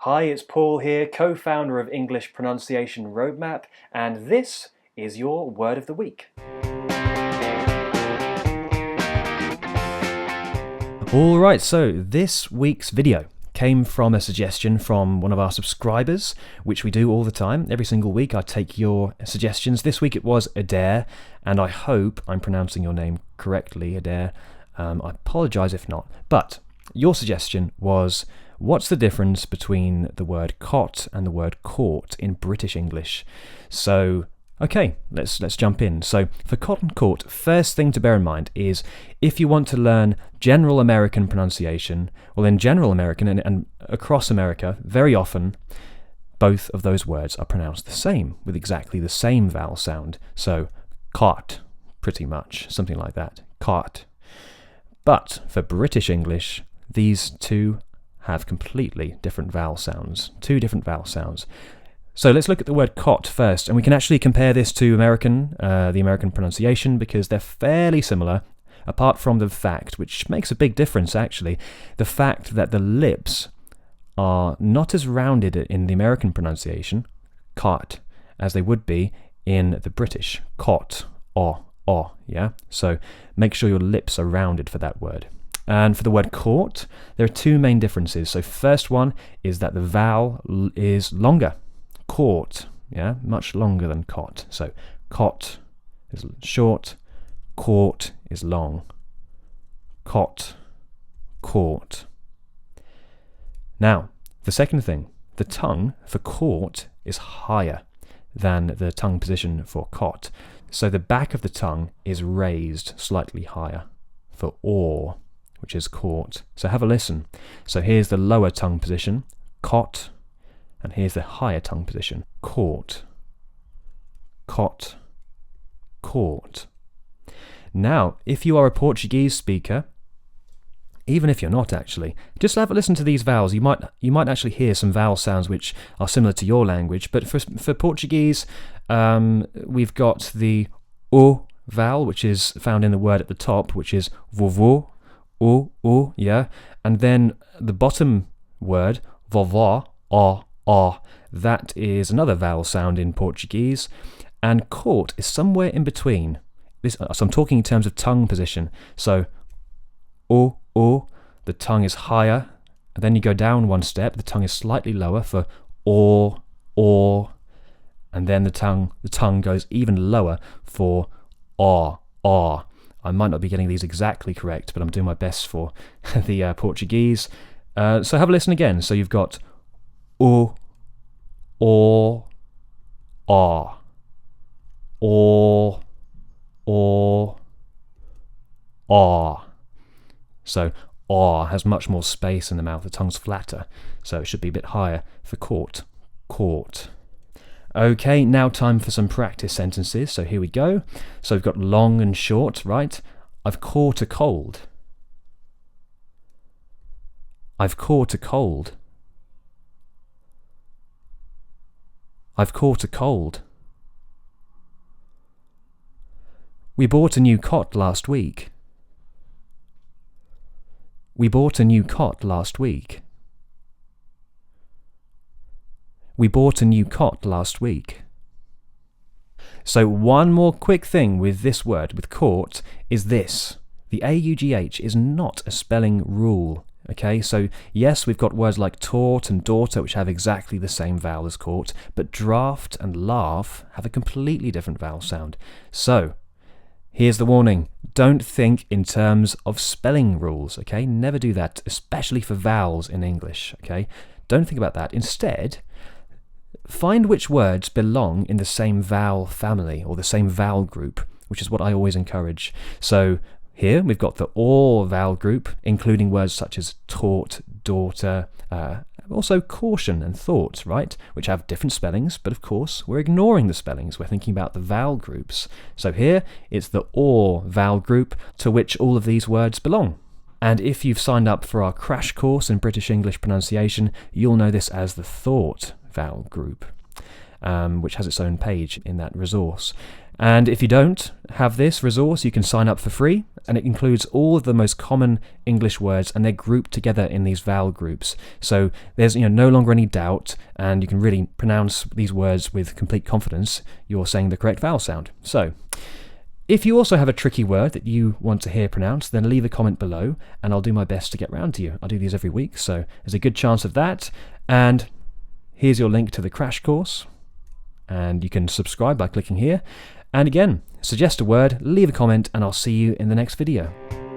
Hi, it's Paul here, co-founder of English Pronunciation Roadmap, and this is your Word of the Week. Alright, so this week's video came from a suggestion from one of our subscribers, which we do all the time. Every single week I take your suggestions. This week it was Adair, and I hope I'm pronouncing your name correctly, Adair. I apologise if not, but your suggestion was, what's the difference between the word cot and the word court in British English? So, okay, let's jump in. So, for cot and court, first thing to bear in mind is if you want to learn general American pronunciation, well, in general American and across America, very often both of those words are pronounced the same, with exactly the same vowel sound. So, cot, pretty much, something like that. Cot. But for British English, these two have completely different vowel sounds. Two different vowel sounds. So let's look at the word cot first, and we can actually compare this to the American pronunciation, because they're fairly similar, apart from the fact, which makes a big difference actually, the fact that the lips are not as rounded in the American pronunciation, cot, as they would be in the British, cot, yeah? So make sure your lips are rounded for that word. And for the word court, there are two main differences. So first one is that the vowel is longer. Court, yeah, much longer than cot. So cot is short, court is long. Cot, court. Now, the second thing, the tongue for court is higher than the tongue position for cot. So the back of the tongue is raised slightly higher for or, which is court. So have a listen. So here's the lower tongue position, cot, and here's the higher tongue position, court. Cot, court. Now, if you are a Portuguese speaker, even if you're not actually, just have a listen to these vowels. You might actually hear some vowel sounds which are similar to your language, but for Portuguese, we've got the O vowel, which is found in the word at the top, which is vovô, o, yeah, and then the bottom word, vovó, ó, that is another vowel sound in Portuguese, and court is somewhere in between. So I'm talking in terms of tongue position. So, o, the tongue is higher, and then you go down one step, the tongue is slightly lower for or, and then the tongue goes even lower for or. I might not be getting these exactly correct, but I'm doing my best for the Portuguese. So have a listen again. So you've got o, or, So has much more space in the mouth, the tongue's flatter, so it should be a bit higher for court. Okay, now time for some practice sentences, so here we go. So we've got long and short, right? I've caught a cold. I've caught a cold. I've caught a cold. We bought a new cot last week. We bought a new cot last week. We bought a new cot last week. So one more quick thing with this word, with court, is this. The AUGH is not a spelling rule. Okay, so yes, we've got words like taught and daughter which have exactly the same vowel as court, but draft and laugh have a completely different vowel sound. So, here's the warning. Don't think in terms of spelling rules, okay? Never do that, especially for vowels in English, okay? Don't think about that. Instead, find which words belong in the same vowel family or the same vowel group, which is what I always encourage. So, here we've got the or vowel group, including words such as taught, daughter, also caution and thought, right? Which have different spellings, but of course we're ignoring the spellings. We're thinking about the vowel groups. So here it's the or vowel group to which all of these words belong. And if you've signed up for our crash course in British English pronunciation, you'll know this as the thought vowel group, which has its own page in that resource. And if you don't have this resource, you can sign up for free, and it includes all of the most common English words, and they're grouped together in these vowel groups. So there's no longer any doubt, and you can really pronounce these words with complete confidence. You're saying the correct vowel sound. So if you also have a tricky word that you want to hear pronounced, then leave a comment below, and I'll do my best to get round to you. I do these every week, so there's a good chance of that. And here's your link to the crash course, and you can subscribe by clicking here. And again, suggest a word, leave a comment, and I'll see you in the next video.